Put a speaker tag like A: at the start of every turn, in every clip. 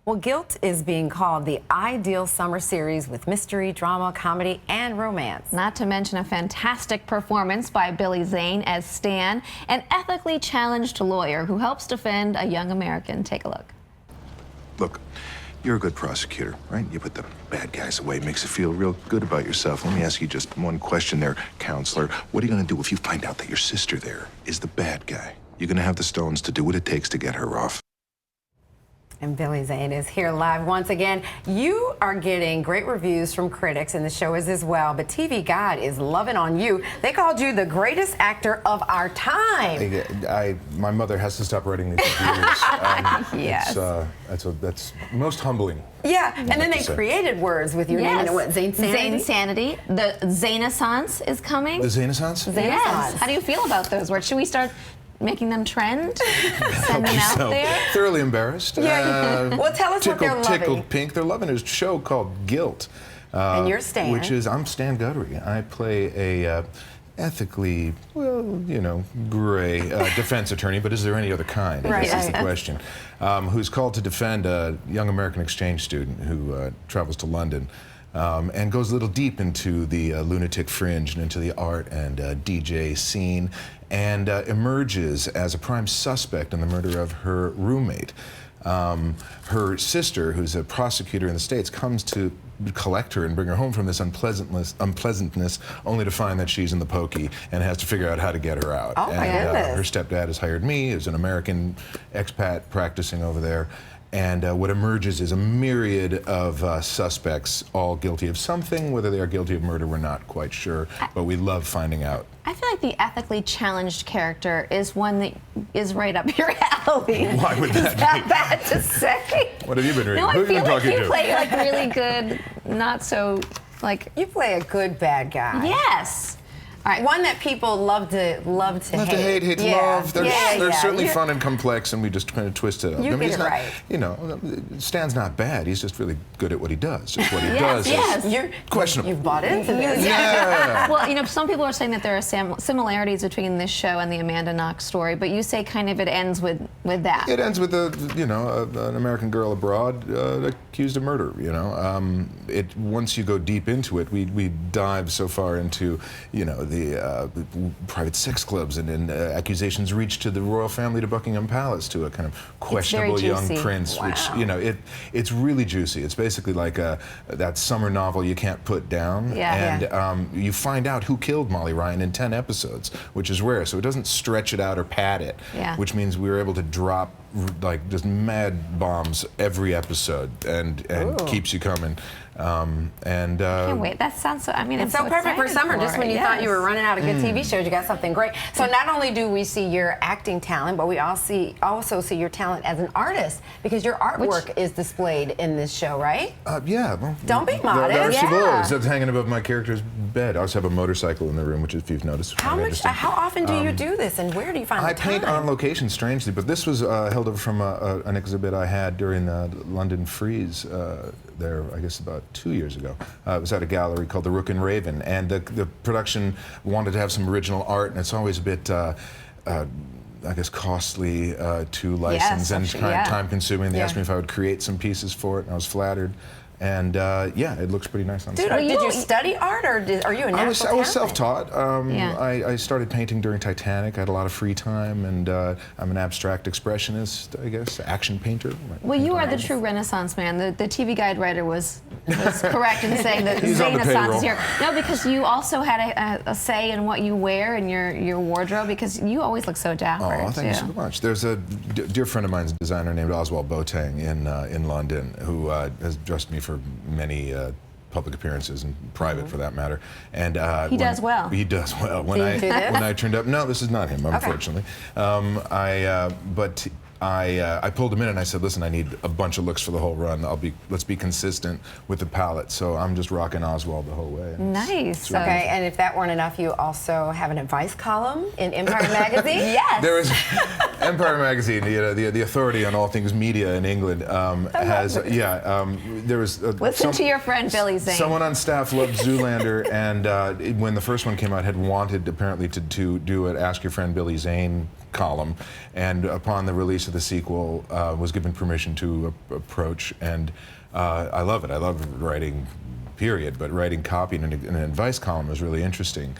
A: Well, Guilt is being called the ideal summer series with mystery, drama, comedy, and romance.
B: Not to mention a fantastic performance by Billy Zane as Stan, an ethically challenged lawyer who helps defend a young American. Take a look.
C: Look, you're a good prosecutor, right? You put the bad guys away, makes you feel real good about yourself. Let me ask you just one question there, counselor. What are you going to do if you find out that your sister there is the bad guy? You're going to have the stones to do what it takes to get her off.
A: And Billy Zane is here live once again. You are getting great reviews from critics, and the show is as well. But TV Guide is loving on you. They called you the greatest actor of our time.
D: My mother has to stop writing these reviews.
B: Yes.
D: That's most humbling.
A: Yeah, and then they created words with your name in it. What, Zane Sanity?
B: Zane Sanity. The Zaneissance is coming.
D: The Zaneissance?
B: Yes. How do you feel about those words? Should we start making them trend? Send them out there?
D: Thoroughly embarrassed.
A: Yeah. Well, tell us what they're loving.
D: Tickled pink. They're loving a show called Guilt.
A: And you're Stan.
D: I'm Stan Guttery. I play a ethically, well, you know, gray defense attorney, but is there any other kind? I guess is the question. Who's called to defend a young American exchange student who travels to London. And goes a little deep into the lunatic fringe and into the art and DJ scene, and emerges as a prime suspect in the murder of her roommate. Her sister, who's a prosecutor in the States, comes to collect her and bring her home from this unpleasantness, only to find that she's in the pokey and has to figure out how to get her out.
A: Oh, my goodness.
D: Her stepdad has hired me, who's an American expat practicing over there. And what emerges is a myriad of suspects, all guilty of something. Whether they are guilty of murder, we're not quite sure, but we love finding out.
B: I feel like the ethically challenged character is one that is right up your alley.
D: Why would that be?
B: Is that bad to say?
D: What have you been reading?
B: No,
D: Who
B: I feel like you
D: to?
B: play like really good, not so like.
A: You play a good bad guy.
B: Yes. All right.
A: One that people love to hate.
D: Love to hate, love. They're certainly
A: You're,
D: fun and complex, and we just kind of twist it up.
A: You get it right.
D: You know, Stan's not bad. He's just really good at what he does. Just what he
B: Yes,
D: does
B: yes.
D: is questionable.
A: You've bought into this.
D: Yeah.
B: Well, you know, some people are saying that there are similarities between this show and the Amanda Knox story, but you say kind of it ends with that.
D: It ends with an American girl abroad accused of murder. You know, once you go deep into it, we dive so far into the private sex clubs and accusations reach to the royal family, to Buckingham Palace, to a kind of questionable young prince.
A: Wow.
D: Which it's really juicy. It's basically like that summer novel you can't put down. And you find out who killed Molly Ryan in 10 episodes, which is rare. So it doesn't stretch it out or pad it, which means we were able to drop like just mad bombs every episode, and keeps you coming.
B: I can't wait. That sounds so. I mean,
A: it's so perfect for summer. Just when you thought you were running out of good TV shows, you got something great. So not only do we see your acting talent, but we also see your talent as an artist, because your artwork is displayed in this show, right?
D: Yeah. Well,
A: don't be modest.
D: That's hanging above my character's bed. I also have a motorcycle in the room, which, if you've noticed,
A: How often do you do this, and where do you find the time?
D: I paint on location, strangely, but this was held over from an exhibit I had during the London Freeze there, I guess, about 2 years ago. It was at a gallery called the Rook and Raven, and the production wanted to have some original art, and it's always a bit, I guess, costly to license and time-consuming. They asked me if I would create some pieces for it, and I was flattered. And it looks pretty nice on
A: set. Dude, did you study art, or are you a natural talent?
D: I was self-taught. I started painting during Titanic. I had a lot of free time, and I'm an abstract expressionist, I guess, action painter.
B: Well, you are the true Renaissance man. The TV Guide writer was correct in saying that Zaneissance is here. No, because you also had a say in what you wear in your wardrobe, because you always look so dapper.
D: Oh, thank you so much. There's a dear friend of mine's a designer named Oswald Boateng in London, who has dressed me for many public appearances, and private for that matter. And
B: he does well.
D: He does well. When I turned up, no, this is not him, unfortunately. But I pulled him in and I said, listen, I need a bunch of looks for the whole run. Let's be consistent with the palette. So I'm just rocking Oswald the whole way.
B: Nice.
A: Okay, and if that weren't enough, you also have an advice column in Empire Magazine.
B: Yes.
D: There is Empire Magazine, the authority on all things media in England, there was
B: listen to your friend Billy Zane.
D: Someone on staff loved Zoolander, and when the first one came out, had wanted apparently to do an Ask Your Friend Billy Zane column, and upon the release of the sequel, was given permission to approach, and I love it. I love writing, period, but writing copy in an advice column is really interesting.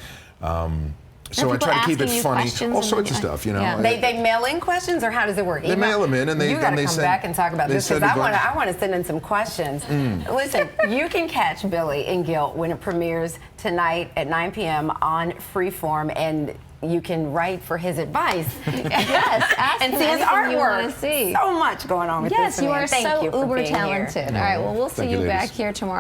D: So I try to keep it funny, all sorts of stuff, you know.
B: Yeah.
A: They mail in questions, or how does it work?
D: They mail them in, and they
A: you got to come
D: send,
A: back and talk about this, because I want to send in some questions. Listen, you can catch Billy in Guilt when it premieres tonight at 9 p.m. on Freeform, and you can write for his advice.
B: Yes, ask
A: and
B: him
A: see his
B: anything you
A: artwork.
B: want to see.
A: So much going on with
B: Yes,
A: this
B: you
A: man.
B: are
A: Thank
B: so
A: you for
B: uber
A: being here.
B: talented. All right, well, we'll see
D: Thank
B: you
D: you,
B: back
D: ladies.
B: here tomorrow.